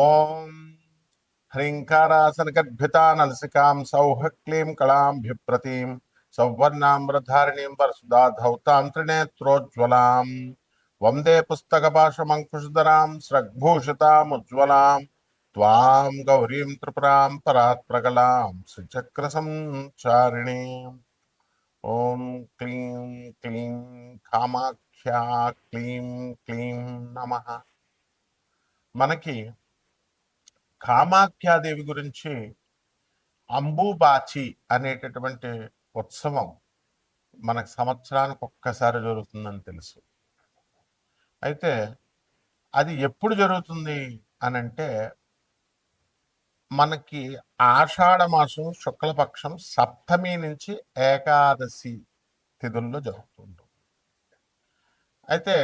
ఓం హ్రీంకారాసనగద్భితా నలసికాం సౌహ క్లీం కళాంభిప్రతీం సౌవర్ణామ్రధారిణీం వరసుధాధౌతాం త్రినేత్రోజ్వలాం వందే పుస్తకపాశమంకుశధరాం స్రగ్భూషితాముజ్వలాం త్వాం గౌరీం త్రిపురాం పరాత్ప్రగలాం శ్రీచక్రసంచారిణీం. ఓం క్లీం క్లీం కామాఖ్యా క్లీం క్లీం నమః. మనకి కామాఖ్యాదేవి గురించి అంబుబాచి అనేటటువంటి ఉత్సవం మనకు సంవత్సరానికి ఒక్కసారి జరుగుతుందని తెలుసు. అయితే అది ఎప్పుడు జరుగుతుంది అని అంటే మనకి ఆషాఢ మాసం శుక్లపక్షం సప్తమి నుంచి ఏకాదశి తిథుల్లో జరుగుతుంటుంది. అయితే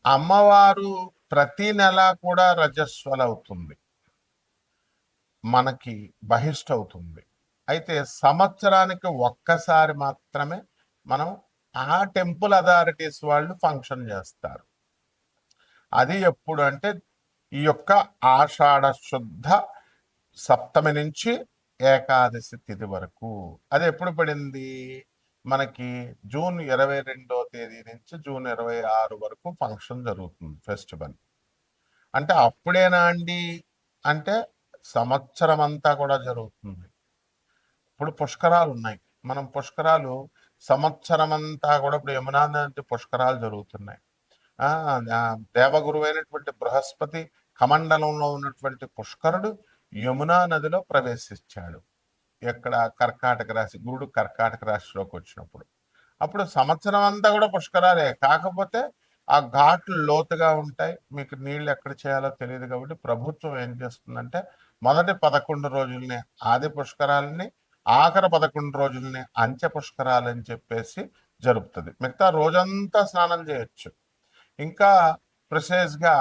అమ్మవారు ప్రతి నెల కూడా రజస్వలవుతుంది, మనకి బహిష్ట అవుతుంది. అయితే సంవత్సరానికి ఒక్కసారి మాత్రమే మనం ఆ టెంపుల్ అథారిటీస్ వాళ్ళు ఫంక్షన్ చేస్తారు. అది ఎప్పుడు అంటే ఈ యొక్క ఆషాఢ శుద్ధ సప్తమి నుంచి ఏకాదశి తిథి వరకు. అది ఎప్పుడు పడింది మనకి? జూన్ 22వ తేదీ నుంచి జూన్ 26 వరకు ఫంక్షన్ జరుగుతుంది, ఫెస్టివల్. అంటే అప్పుడేనా అండి అంటే సంవత్సరం అంతా కూడా జరుగుతుంది. ఇప్పుడు పుష్కరాలు ఉన్నాయి, మనం పుష్కరాలు సంవత్సరం అంతా కూడా ఇప్పుడు యమునా నది పుష్కరాలు జరుగుతున్నాయి. దేవగురు అయినటువంటి బృహస్పతి కమండలంలో ఉన్నటువంటి పుష్కరుడు యమునా నదిలో ప్రవేశించాడు. ఎక్కడ? కర్కాటక రాశి, గురుడు కర్కాటక రాశిలోకి వచ్చినప్పుడు. అప్పుడు సంవత్సరం అంతా కూడా పుష్కరాలే. కాకపోతే ఆ ఘాట్లు లోతుగా ఉంటాయి, మీకు నీళ్లు ఎక్కడ చేయాలో తెలియదు. కాబట్టి ప్రభుత్వం ఏం చేస్తుందంటే మొదటి 11 రోజుల్ని ఆది పుష్కరాలని, ఆఖరి 11 రోజుల్ని అంత్య పుష్కరాలని చెప్పేసి జరుపుతుంది. మిగతా రోజంతా స్నానం చేయొచ్చు. ఇంకా ప్రిసైజ్గా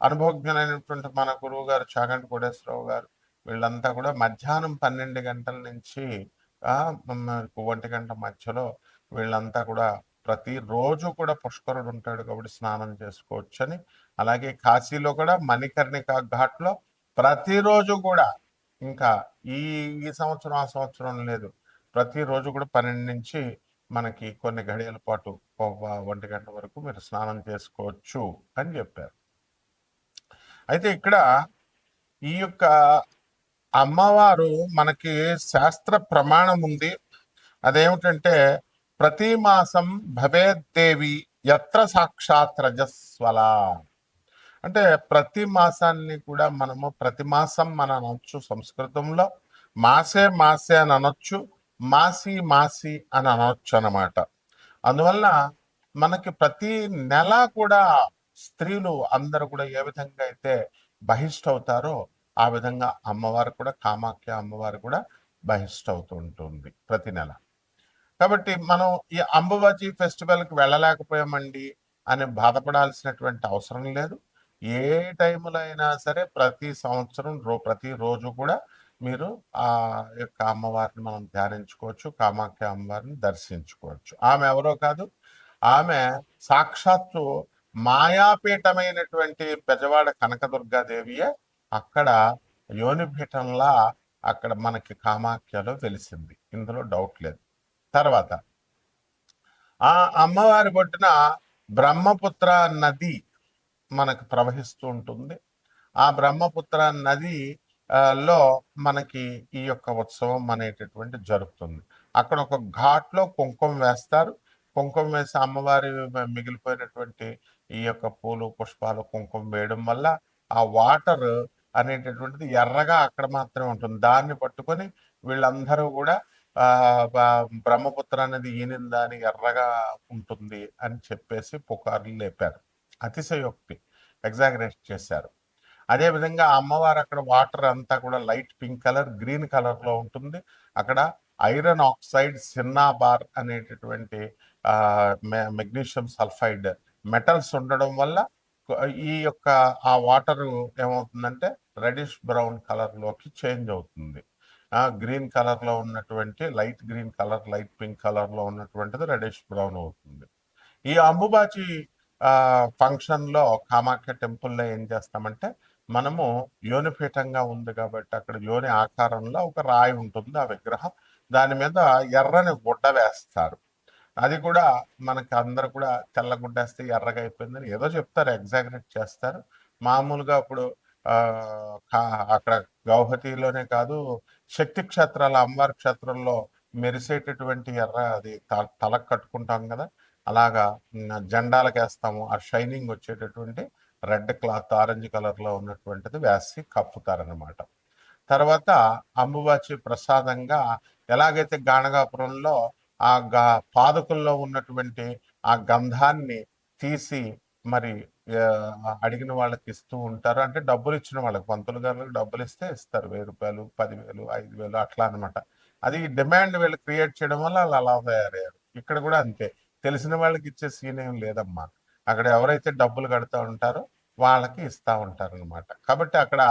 అనుభవజ్ఞులైనటువంటి మన గురువు గారు చాగంటి కోటేశ్వరరావు గారు వీళ్ళంతా కూడా మధ్యాహ్నం 12 గంటల నుంచి 1 గంట మధ్యలో వీళ్ళంతా కూడా ప్రతిరోజు కూడా పుష్కరుడు ఉంటాడు కాబట్టి స్నానం చేసుకోవచ్చని. అలాగే కాశీలో కూడా మణికర్ణిక ఘాట్లో ప్రతిరోజు కూడా, ఇంకా ఈ ఈ సంవత్సరం ఆ సంవత్సరం లేదు, ప్రతిరోజు కూడా 12 నుంచి మనకి కొన్ని గడియల పాటు 1 గంట వరకు మీరు స్నానం చేసుకోవచ్చు అని చెప్పారు. అయితే ఇక్కడ ఈ యొక్క అమ్మవారు మనకి శాస్త్ర ప్రమాణం ఉంది. అదేమిటంటే ప్రతి మాసం భవేద్దేవి యత్ర సాక్షాత్ రజస్వల. అంటే ప్రతి మాసాన్ని కూడా మనము ప్రతి మాసం మనం అనొచ్చు, సంస్కృతంలో మాసే మాసే అని అనొచ్చు, మాసి మాసి అని అనొచ్చు అన్నమాట. అందువల్ల మనకి ప్రతి నెల కూడా స్త్రీలు అందరూ కూడా ఏ విధంగా అయితే బహిష్ట అవుతారో ఆ విధంగా అమ్మవారు కూడా, కామాఖ్య అమ్మవారు కూడా బహిష్ట అవుతూ ఉంటుంది ప్రతి నెల. కాబట్టి మనం ఈ అంబుబాచి ఫెస్టివల్కి వెళ్ళలేకపోయామండి అని బాధపడాల్సినటువంటి అవసరం లేదు. ఏ టైంలో అయినా సరే ప్రతి సంవత్సరం ప్రతిరోజు కూడా మీరు ఆ యొక్క అమ్మవారిని మనం ధ్యానించుకోవచ్చు, కామాఖ్య అమ్మవారిని దర్శించుకోవచ్చు. ఆమె ఎవరో కాదు, ఆమె సాక్షాత్తు మాయాపీఠమైనటువంటి బెజవాడ కనకదుర్గాదేవియే అక్కడ యోనిపీఠంలా అక్కడ మనకి కామాఖ్యలో వెలిసింది, ఇందులో డౌట్ లేదు. తర్వాత ఆ అమ్మవారి ఒడ్డున బ్రహ్మపుత్ర నది మనకు ప్రవహిస్తూ ఉంటుంది. ఆ బ్రహ్మపుత్ర నది లో మనకి ఈ యొక్క ఉత్సవం అనేటటువంటి జరుగుతుంది. అక్కడ ఒక ఘాట్లో కుంకుమ వేస్తారు. కుంకుమ వేసి అమ్మవారి మిగిలిపోయినటువంటి ఈ యొక్క పూలు పుష్పాలు కుంకుమ వేయడం వల్ల ఆ వాటర్ అనేటటువంటిది ఎర్రగా అక్కడ మాత్రమే ఉంటుంది. దాన్ని పట్టుకొని వీళ్ళందరూ కూడా బ్రహ్మపుత్ర అనేది ఈనిందా అని ఎర్రగా ఉంటుంది అని చెప్పేసి పుకార్లు లేపారు. అతిశయోక్తి, ఎగ్జాగరేట్ చేశారు. అదేవిధంగా అమ్మవారు అక్కడ వాటర్ అంతా కూడా లైట్ పింక్ కలర్, గ్రీన్ కలర్లో ఉంటుంది. అక్కడ ఐరన్ ఆక్సైడ్, సిన్నాబార్ అనేటటువంటి మెగ్నీషియం సల్ఫైడ్ మెటల్స్ ఉండడం వల్ల ఈ యొక్క ఆ వాటర్ ఏమవుతుందంటే రెడిష్ బ్రౌన్ కలర్లోకి చేంజ్ అవుతుంది. గ్రీన్ కలర్లో ఉన్నటువంటి light green colour, light pink కలర్లో ఉన్నటువంటిది రెడిష్ బ్రౌన్ అవుతుంది. ఈ అంబుబాచి ఫంక్షన్లో కామాఖ్య టెంపుల్లో ఏం చేస్తామంటే మనము యోనిపీఠంగా ఉంది కాబట్టి అక్కడ యోని ఆకారంలో ఒక రాయి ఉంటుంది ఆ విగ్రహం. దాని మీద ఎర్రని గుడ్డ వేస్తారు. అది కూడా మనకి అందరు కూడా తెల్ల గుడ్డేస్తే ఎర్రగా అయిపోయిందని ఏదో చెప్తారు, ఎగ్జాగరేట్ చేస్తారు. మామూలుగా ఇప్పుడు అక్కడ గౌహతిలోనే కాదు, శక్తి క్షేత్రాల అమ్మవారి క్షేత్రంలో మెరిసేటటువంటి ఎర్ర అది తలకు కట్టుకుంటాం కదా, అలాగా జెండాలకు వేస్తాము. ఆ షైనింగ్ వచ్చేటటువంటి రెడ్ క్లాత్ ఆరెంజ్ కలర్ లో ఉన్నటువంటిది వేసి కప్పుతారనమాట. తర్వాత అంబుబాచి ప్రసాదంగా ఎలాగైతే గాణగాపురంలో ఆ పాదుకల్లో ఉన్నటువంటి ఆ గంధాన్ని తీసి మరి అడిగిన వాళ్ళకి ఇస్తూ ఉంటారు. అంటే డబ్బులు ఇచ్చిన వాళ్ళకి, పంతులు గారికి డబ్బులు ఇస్తే ఇస్తారు, 1000 రూపాయలు, 10,000, 5,000 అట్లా అనమాట. అది డిమాండ్ వీళ్ళు క్రియేట్ చేయడం వల్ల వాళ్ళు అలా తయారయ్యారు. ఇక్కడ కూడా అంతే, తెలిసిన వాళ్ళకి ఇచ్చే సీన్ ఏం లేదమ్మా. అక్కడ ఎవరైతే డబ్బులు కడుతూ ఉంటారో వాళ్ళకి ఇస్తా ఉంటారు అనమాట. కాబట్టి అక్కడ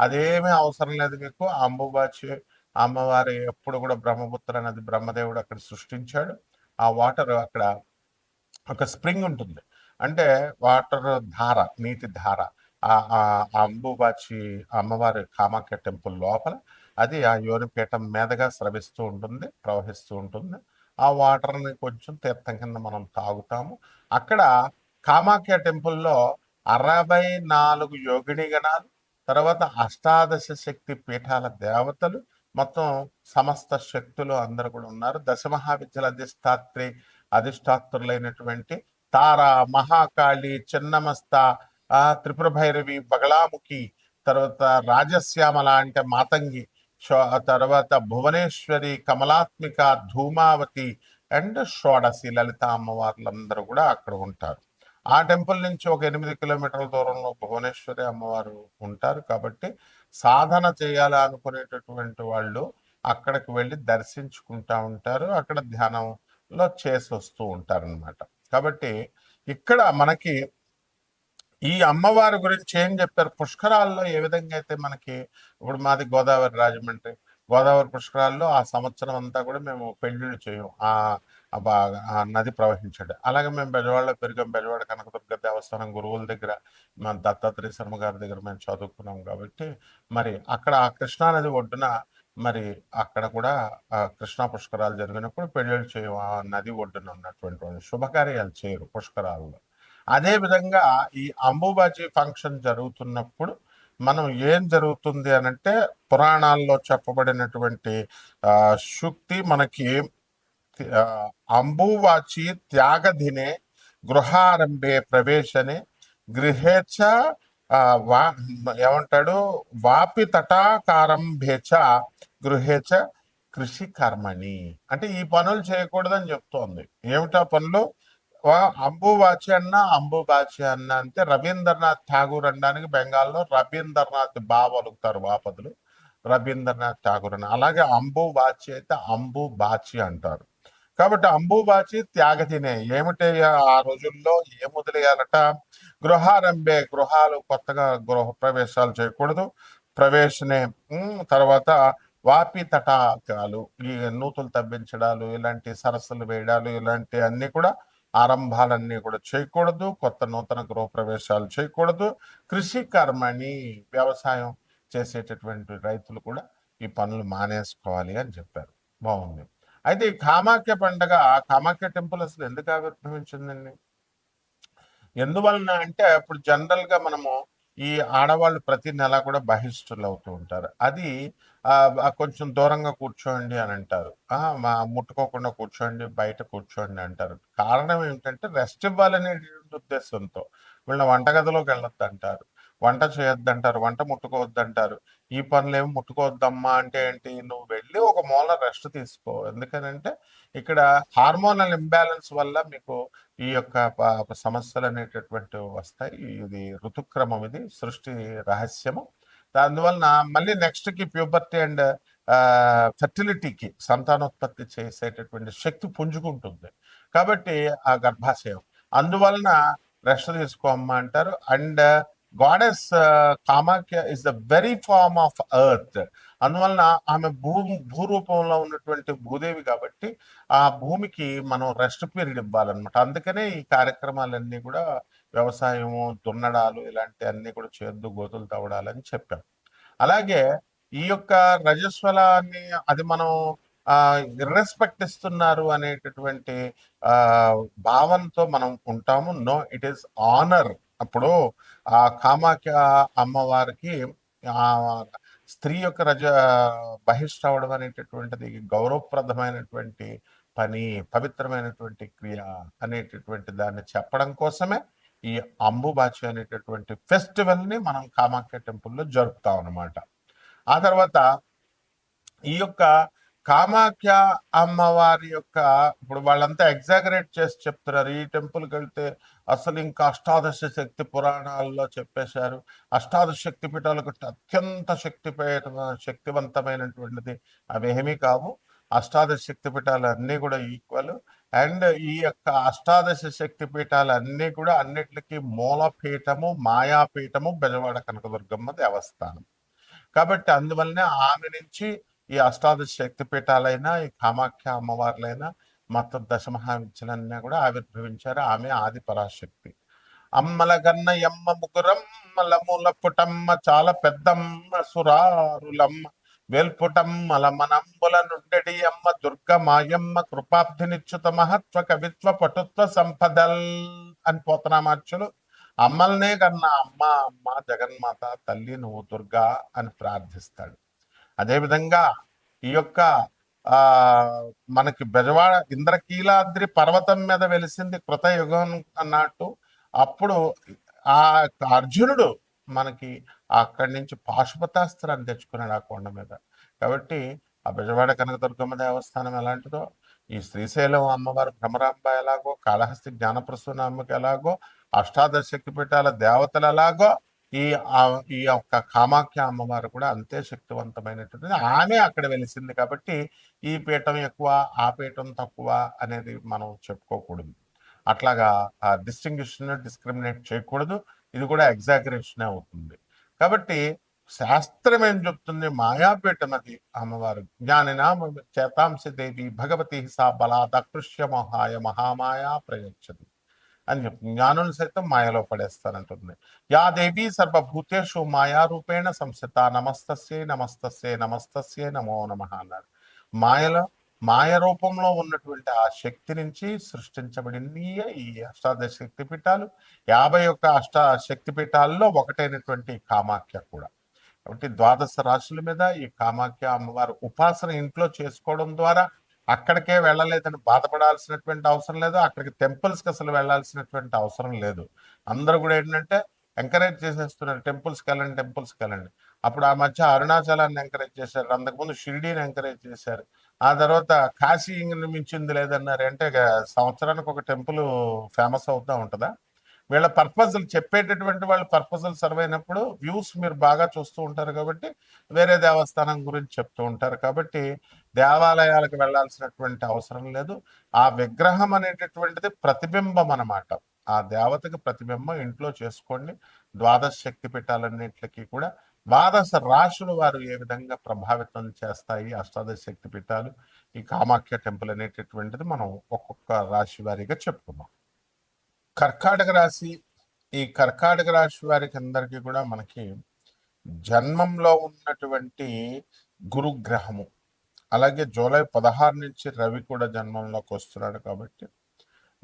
అదేమీ అవసరం లేదు మీకు. అంబుబాచి అమ్మవారి ఎప్పుడు కూడా బ్రహ్మపుత్ర నది బ్రహ్మదేవుడు అక్కడ సృష్టించాడు. ఆ వాటర్ అక్కడ ఒక స్ప్రింగ్ ఉంటుంది, అంటే వాటర్ ధార, నీటి ధార ఆ అంబుబాచి అమ్మవారి కామాఖ్య టెంపుల్ లోపల అది ఆ యోనిపీఠం మీదగా స్రవిస్తూ ఉంటుంది, ప్రవహిస్తూ ఉంటుంది. ఆ వాటర్ని కొంచెం తీర్థం కింద మనం తాగుతాము. అక్కడ కామాఖ్య టెంపుల్లో 64 యోగిని గణాలు, తర్వాత అష్టాదశ శక్తి పీఠాల దేవతలు, మొత్తం సమస్త శక్తులు అందరు కూడా ఉన్నారు. దశమహావిద్యల అధిష్టాత్రులైనటువంటి తార, మహాకాళి, చిన్నమస్త, త్రిపుర భైరవి, బగళాముఖి, తర్వాత రాజశ్యామల అంటే మాతంగి, తర్వాత భువనేశ్వరి, కమలాత్మిక, ధూమావతి అండ్ షోడసి లలిత అమ్మవార్లందరూ కూడా అక్కడ ఉంటారు. ఆ టెంపుల్ నుంచి ఒక 8 కిలోమీటర్ల దూరంలో భువనేశ్వరి అమ్మవారు ఉంటారు. కాబట్టి సాధన చేయాలి అనుకునేటటువంటి వాళ్ళు అక్కడికి వెళ్ళి దర్శించుకుంటా ఉంటారు, అక్కడ ధ్యానంలో చేసి వస్తూ ఉంటారనమాట. కాబట్టి ఇక్కడ మనకి ఈ అమ్మవారి గురించి ఏం చెప్పారు, పుష్కరాల్లో ఏ విధంగా అయితే మనకి, ఇప్పుడు మాది గోదావరి రాజమండ్రి, గోదావరి పుష్కరాల్లో ఆ సంవత్సరం అంతా కూడా మేము పెళ్లిళ్ళు చేయం ఆ నది ప్రవహించాడు. అలాగే మేము బెజవాడలో పెరిగాం, బెజవాడ కనకదుర్గ దేవస్థానం గురువుల దగ్గర, మన దత్తాత్రేయ శర్మ గారి దగ్గర మేము చదువుకున్నాం. కాబట్టి మరి అక్కడ ఆ కృష్ణానది ఒడ్డున మరి అక్కడ కూడా కృష్ణా పుష్కరాలు జరిగినప్పుడు పెళ్లిళ్ళు చేయం, ఆ నది ఒడ్డున ఉన్నటువంటి శుభకార్యాలు చేయరు పుష్కరాల్లో. అదే విధంగా ఈ అంబుబాచి ఫంక్షన్ జరుగుతున్నప్పుడు మనం ఏం జరుగుతుంది అనంటే, పురాణాల్లో చెప్పబడినటువంటి శుక్తి మనకి అంబువాచి త్యాగధినే గృహారంభే ప్రవేశనే గృహేచ్ఛ ఏమంటాడు, వాపి తటాకారంభేచ గృహేచ కృషి కర్మణి, అంటే ఈ పనులు చేయకూడదని చెప్తోంది. ఏమిటా పనులు? అంబుబాచి అన్న అంటే రవీంద్రనాథ్ ఠాగూర్ అనడానికి బెంగాల్లో రవీంద్రనాథ్ పలుకుతారు వాపదులు, రవీంద్రనాథ్ ఠాగూర్ అని. అలాగే అంబుబాచి అయితే అంబుబాచి అంటారు. కాబట్టి అంబుబాచి త్యాగతినే ఏమిటి, ఆ రోజుల్లో ఏం వదిలేయాలట, గృహారంభే, గృహాలు కొత్తగా గృహ ప్రవేశాలు చేయకూడదు, ప్రవేశనే, తర్వాత వాపి తటాకాలు, ఈ నూతులు తవ్వించడాలు, ఇలాంటి సరస్సులు వేయడాలు, ఇలాంటి అన్ని కూడా ఆరంభాలన్నీ కూడా చేయకూడదు, కొత్త నూతన గృహప్రవేశాలు చేయకూడదు. కృషి కర్మని, వ్యవసాయం చేసేటటువంటి రైతులు కూడా ఈ పనులు మానేసుకోవాలి అని చెప్పారు. బాగుంది. అయితే ఈ కామాఖ్య పండగ, కామాఖ్య టెంపుల్ అసలు ఎందుకు ఆవిర్భవించిందండి? ఎందువలన అంటే, ఇప్పుడు జనరల్ గా మనము ఈ ఆడవాళ్ళు ప్రతి నెల కూడా బహిష్టులు అవుతూ ఉంటారు. అది కొంచెం దూరంగా కూర్చోండి అని అంటారు, ముట్టుకోకుండా కూర్చోండి, బయట కూర్చోండి అంటారు. కారణం ఏమిటంటే రెస్ట్ ఇవ్వాలనేటువంటి ఉద్దేశంతో. వీళ్ళ వంటగదిలోకి వెళ్ళొద్దు అంటారు, వంట చేయొద్దంటారు, వంట ముట్టుకోవద్దంటారు. ఈ పనులు ముట్టుకోవద్దమ్మా అంటే ఏంటి, నువ్వు వెళ్ళి ఒక మూల రెస్ట్ తీసుకో. ఎందుకనంటే ఇక్కడ హార్మోనల్ ఇంబ్యాలెన్స్ వల్ల మీకు ఈ యొక్క సమస్యలు అనేటటువంటివి వస్తాయి. ఇది ఋతుక్రమం, ఇది సృష్టి రహస్యము. అందువలన మళ్ళీ నెక్స్ట్ కి ప్యూబర్టీ అండ్ ఫెర్టిలిటీకి, సంతానోత్పత్తి చేసేటటువంటి శక్తి పుంజుకుంటుంది. కాబట్టి ఆ గర్భాశయం, అందువలన రెస్ట్ తీసుకోమ్మా అంటారు. And goddess Kamakhya is the very form of earth. అందువలన ఆమె భూరూపంలో ఉన్నటువంటి భూదేవి కాబట్టి ఆ భూమికి మనం రెస్ట్ పీరియడ్ ఇవ్వాలన్నమాట. అందుకనే ఈ కార్యక్రమాలన్నీ కూడా వ్యవసాయము, దున్నడాలు ఇలాంటి అన్ని కూడా చేయొద్దు, గోతులు తవ్వడాలని చెప్పాం. అలాగే ఈ యొక్క రజస్వలాన్ని అది మనం ఇర్రెస్పెక్ట్ ఇస్తున్నారు అనేటటువంటి ఆ భావంతో మనం ఉంటాము. No, it is honour. అప్పుడు ఆ కామాఖ్య అమ్మవారికి ఆ స్త్రీ యొక్క బహిష్ట అనేటటువంటిది గౌరవప్రదమైనటువంటి పని, పవిత్రమైనటువంటి క్రియ అనేటటువంటి దాన్ని చెప్పడం కోసమే ఈ అంబుబాచి అనేటటువంటి ఫెస్టివల్ ని మనం కామాఖ్య టెంపుల్లో జరుపుతాం అన్నమాట. ఆ తర్వాత ఈ యొక్క కామాఖ్య అమ్మవారి యొక్క ఇప్పుడు వాళ్ళంతా ఎగ్జాగరేట్ చేసి చెప్తున్నారు. ఈ టెంపుల్కి వెళ్తే అసలు ఇంకా అష్టాదశ శక్తి పురాణాల్లో చెప్పేశారు. అష్టాదశ శక్తి పీఠాలకు అత్యంత శక్తివంతమైనటువంటిది అవేమీ కావు. అష్టాదశ శక్తి పీఠాలు అన్నీ కూడా ఈక్వల్. అండ్ ఈ యొక్క అష్టాదశ శక్తి పీఠాలు అన్నీ కూడా అన్నిటికీ మూలపీఠము, మాయాపీఠము బెజవాడ కనకదుర్గమ్మ దేవస్థానం. కాబట్టి అందువల్లనే ఆమె నుంచి ఈ అష్టాదశ శక్తి పీఠాలైనా, ఈ కామాఖ్య అమ్మవార్లైనా, మొత్తం దశమహావిద్యలన్నీ కూడా ఆవిర్భవించారు. ఆమె ఆది పరాశక్తి. అమ్మల గన్న ఎమ్మ ముగురమ్మల మూల పుటమ్మ చాలా పెద్దమ్మ సురారులమ్మ వేల్పుటమ్మల మనంబుల నుండెడి అమ్మ దుర్గ మాయమ్మ కృపాబ్ధినిచ్యుత మహత్వ కవిత్వ పటుత్వ సంపదల్ అని పోతనామార్చులు అమ్మల్నే కన్నా అమ్మ అమ్మ జగన్మాత తల్లి నువ్వు దుర్గా అని ప్రార్థిస్తాడు. అదేవిధంగా ఈ యొక్క ఆ మనకి బెజవాడ ఇంద్రకీలాద్రి పర్వతం మీద వెలిసింది కృతయుగం అన్నట్టు. అప్పుడు ఆ అర్జునుడు మనకి అక్కడి నుంచి పాశుపతాస్త్రాన్ని తెచ్చుకున్నాడు ఆ కొండ మీద. కాబట్టి ఆ బెజవాడ కనకదుర్గమ్మ దేవస్థానం ఎలాంటిదో, ఈ శ్రీశైలం అమ్మవారు భ్రమరాంబ ఎలాగో, కాళహస్తి జ్ఞానప్రసూనామ్మకి ఎలాగో, అష్టాదశ శక్తిపీఠాల దేవతలు ఎలాగో, ఈ ఈ యొక్క కామాఖ్య అమ్మవారు కూడా అంతే శక్తివంతమైనటువంటిది. ఆమె అక్కడ వెలిసింది కాబట్టి ఈ పీఠం ఎక్కువ, ఆ పీఠం తక్కువ అనేది మనం చెప్పుకోకూడదు. అట్లాగా డిస్క్రిమినేట్ చేయకూడదు. ఇది కూడా ఎగ్జాగరేషన్ అవుతుంది. కాబట్టి శాస్త్రం ఏం చెప్తుంది? మాయాపీఠం అది అమ్మవారు. జ్ఞానినామ చేతాంశ దేవి భగవతి సా బలాద కృష్య మహాయ మహామాయా ప్రయచ్చది అని చెప్తుంది. జ్ఞానులు సైతం మాయలో పడేస్తానంటుంది. యా దేవి సర్వభూతేషు మాయారూపేణ సంస్థిత నమస్తస్యే నమస్తస్యే నమస్తస్యే నమో నమః అన్నాడు. మాయలో మాయ రూపంలో ఉన్నటువంటి ఆ శక్తి నుంచి సృష్టించబడింది ఈ అష్టాదశ శక్తి పీఠాలు. 51 శక్తి పీఠాల్లో ఒకటైనటువంటి కామాఖ్య కూడా. కాబట్టి ద్వాదశ రాశుల మీద ఈ కామాఖ్య అమ్మవారు ఉపాసన ఇంట్లో చేసుకోవడం ద్వారా అక్కడికే వెళ్ళలేదని బాధపడాల్సినటువంటి అవసరం లేదు. అక్కడికి టెంపుల్స్కి అసలు వెళ్ళాల్సినటువంటి అవసరం లేదు. అందరూ కూడా ఏంటంటే ఎంకరేజ్ చేసేస్తున్నారు, టెంపుల్స్కి వెళ్ళండి, టెంపుల్స్కి వెళ్ళండి. అప్పుడు ఆ మధ్య అరుణాచలాన్ని ఎంకరేజ్ చేశారు, అంతకుముందు షిరిడీని ఎంకరేజ్ చేశారు, ఆ తర్వాత కాశీ మించింది లేదన్నారు. అంటే సంవత్సరానికి ఒక టెంపుల్ ఫేమస్ అవుతూ ఉంటుందా? వీళ్ళ పర్పజల్ చెప్పేటటువంటి వాళ్ళు పర్పజల్ సర్వ్ అయినప్పుడు వ్యూస్ మీరు బాగా చూస్తూ ఉంటారు కాబట్టి వేరే దేవస్థానం గురించి చెప్తూ ఉంటారు. కాబట్టి దేవాలయాలకు వెళ్ళాల్సినటువంటి అవసరం లేదు. ఆ విగ్రహం అనేటటువంటిది ప్రతిబింబం అన్నమాట. ఆ దేవతకి ప్రతిబింబం ఇంట్లో చేసుకోండి. ద్వాదశ శక్తి పీఠాలన్నింటికి కూడా ద్వాదశ రాశులు వారు ఏ విధంగా ప్రభావితం చేస్తాయి అష్టాదశ శక్తి పీఠాలు, ఈ కామాఖ్య టెంపుల్ అనేటటువంటిది మనం ఒక్కొక్క రాశి వారీగా చెప్పుకున్నాం. కర్కాటక రాశి. ఈ కర్కాటక రాశి వారికి అందరికీ కూడా మనకి జన్మంలో ఉన్నటువంటి గురుగ్రహము, అలాగే జూలై 16 నుంచి రవి కూడా జన్మంలోకి వస్తున్నాడు. కాబట్టి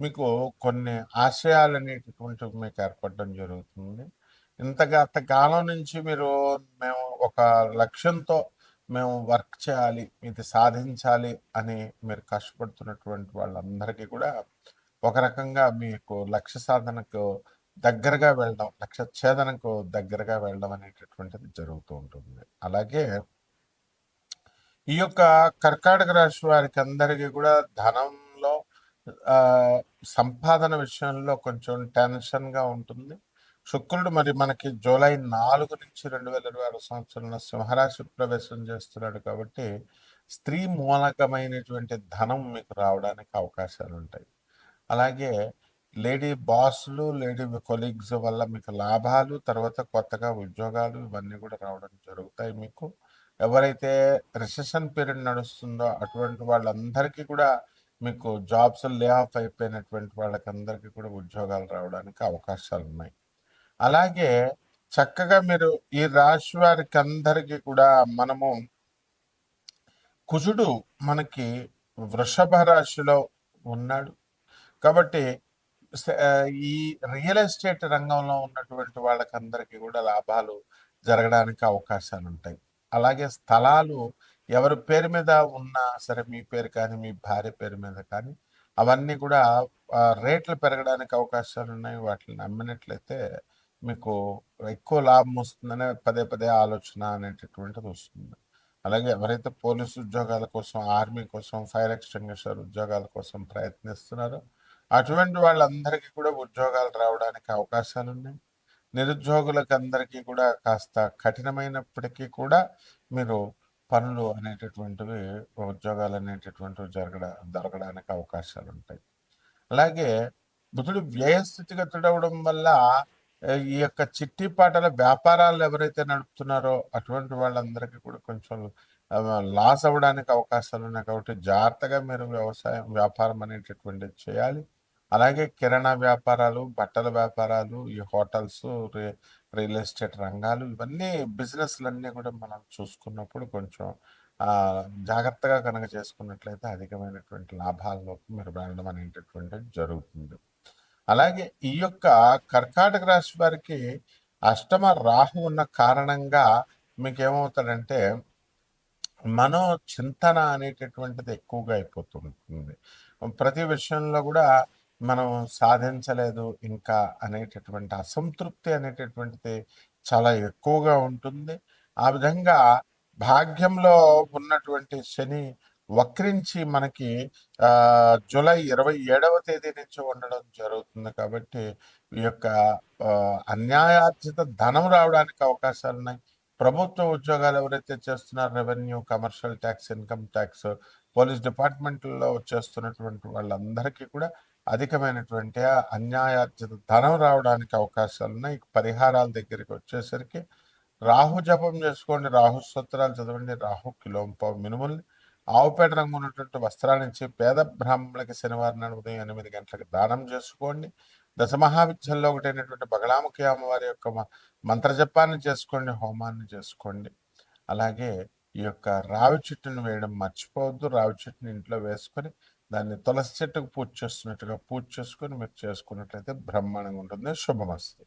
మీకు కొన్ని ఆశయాలు అనేటటువంటివి మీకు ఏర్పడడం జరుగుతుంది. అంతకాలం నుంచి మేము ఒక లక్ష్యంతో మేము వర్క్ చేయాలి, ఇది సాధించాలి అని మీరు కష్టపడుతున్నటువంటి వాళ్ళందరికీ కూడా ఒక రకంగా మీకు లక్ష్య సాధనకు దగ్గరగా వెళ్ళడం, లక్ష్య ఛేదనకు దగ్గరగా వెళ్ళడం అనేటటువంటిది జరుగుతూ ఉంటుంది. అలాగే ఈ యొక్క కర్కాటక రాశి వారికి అందరికీ కూడా ధనంలో సంపాదన విషయంలో కొంచెం టెన్షన్గా ఉంటుంది. శుక్రుడు మరి మనకి జూలై 4 నుంచి 2026 సంవత్సరంలో సింహరాశి ప్రవేశం చేస్తున్నాడు. కాబట్టి స్త్రీ మూలకమైనటువంటి ధనం మీకు రావడానికి అవకాశాలు ఉంటాయి. అలాగే లేడీ బాస్లు, లేడీ కొలీగ్స్ వల్ల మీకు లాభాలు, తర్వాత కొత్తగా ఉద్యోగాలు ఇవన్నీ కూడా రావడం జరుగుతాయి. మీకు ఎవరైతే రిసెషన్ పీరియడ్ నడుస్తుందో అటువంటి వాళ్ళందరికీ కూడా మీకు జాబ్స్ లే ఆఫ్ అయిపోయినటువంటి వాళ్ళకందరికీ కూడా ఉద్యోగాలు రావడానికి అవకాశాలు ఉన్నాయి. అలాగే చక్కగా మీరు ఈ రాశి వారికి అందరికీ కూడా మనము కుజుడు మనకి వృషభ రాశిలో ఉన్నాడు కాబట్టి ఈ రియల్ ఎస్టేట్ రంగంలో ఉన్నటువంటి వాళ్ళకందరికీ కూడా లాభాలు జరగడానికి అవకాశాలు ఉంటాయి. అలాగే స్థలాలు ఎవరి పేరు మీద ఉన్నా సరే, మీ పేరు కానీ మీ భార్య పేరు మీద కానీ, అవన్నీ కూడా రేట్లు పెరగడానికి అవకాశాలు ఉన్నాయి. వాటిని అమ్మినట్లయితే మీకు ఎక్కువ లాభం వస్తుందనే పదే పదే ఆలోచన అనేటటువంటిది వస్తుంది. అలాగే ఎవరైతే పోలీసు ఉద్యోగాల కోసం, ఆర్మీ కోసం, ఫైర్ ఎక్స్టింగ్విషర్ ఉద్యోగాల కోసం ప్రయత్నిస్తున్నారో అటువంటి వాళ్ళందరికీ కూడా ఉద్యోగాలు రావడానికి అవకాశాలు ఉన్నాయి. నిరుద్యోగులకు అందరికీ కూడా కాస్త కఠినమైనప్పటికీ కూడా మీరు పనులు అనేటటువంటివి, ఉద్యోగాలు అనేటటువంటివి దొరకడానికి అవకాశాలు ఉంటాయి. అలాగే బుధుడు వ్యయస్థితిగతుడు అవడం వల్ల ఈ యొక్క చిట్టిపాటల వ్యాపారాలు ఎవరైతే నడుపుతున్నారో అటువంటి వాళ్ళందరికీ కూడా కొంచెం లాస్ అవ్వడానికి అవకాశాలు ఉన్నాయి. కాబట్టి జాగ్రత్తగా మీరు వ్యాపారం అనేటటువంటిది చేయాలి. అలాగే కిరాణా వ్యాపారాలు, బట్టల వ్యాపారాలు, ఈ హోటల్స్, రియల్ ఎస్టేట్ రంగాలు, ఇవన్నీ బిజినెస్లన్నీ కూడా మనం చూసుకున్నప్పుడు కొంచెం జాగ్రత్తగా కనుక చేసుకున్నట్లయితే అధికమైనటువంటి లాభాల్లోకి మీరు వెళ్ళడం అనేటటువంటిది జరుగుతుంది. అలాగే ఈ యొక్క కర్కాటక రాశి వారికి అష్టమ రాహు ఉన్న కారణంగా మీకు ఏమవుతాడంటే మనో చింతన అనేటటువంటిది ఎక్కువగా అయిపోతుంటుంది. ప్రతి విషయంలో కూడా మనం సాధించలేదు ఇంకా అనేటటువంటి అసంతృప్తి అనేటటువంటిది చాలా ఎక్కువగా ఉంటుంది. ఆ విధంగా భాగ్యంలో ఉన్నటువంటి శని వక్రించి మనకి జూలై 27వ తేదీ నుంచి ఉండడం జరుగుతుంది. కాబట్టి ఈ యొక్క అన్యాయార్జిత ధనం రావడానికి అవకాశాలు ఉన్నాయి. ప్రభుత్వ ఉద్యోగాలు ఎవరైతే చేస్తున్నారో, revenue, commercial tax, income tax, police డిపార్ట్మెంట్లో చేస్తున్నటువంటి వాళ్ళందరికీ కూడా అధికమైనటువంటి అన్యాయార్జిత ధనం రావడానికి అవకాశాలు ఉన్నాయి. పరిహారాల దగ్గరికి వచ్చేసరికి రాహు జపం చేసుకోండి, రాహు స్తోత్రాలు చదవండి, రాహు కిలోంపావు మినుముల్ని ఆవుపేట రంగు ఉన్నటువంటి వస్త్రాల నుంచి పేద బ్రాహ్మణులకి శనివారం నాడు ఉదయం 8 గంటలకు దానం చేసుకోండి. దశమహావిద్యల్లో ఒకటైనటువంటి బగళాముఖి అమ్మవారి యొక్క మంత్రజపాన్ని చేసుకోండి, హోమాన్ని చేసుకోండి. అలాగే ఈ యొక్క రావి చెట్టును వేయడం మర్చిపోవద్దు. రావి చెట్టుని ఇంట్లో వేసుకొని దాన్ని తులసి చెట్టుకు పూజ చేస్తున్నట్టుగా పూజ చేసుకొని మీరు చేసుకున్నట్లయితే బ్రహ్మాండంగా ఉంటుంది. శుభమస్తు.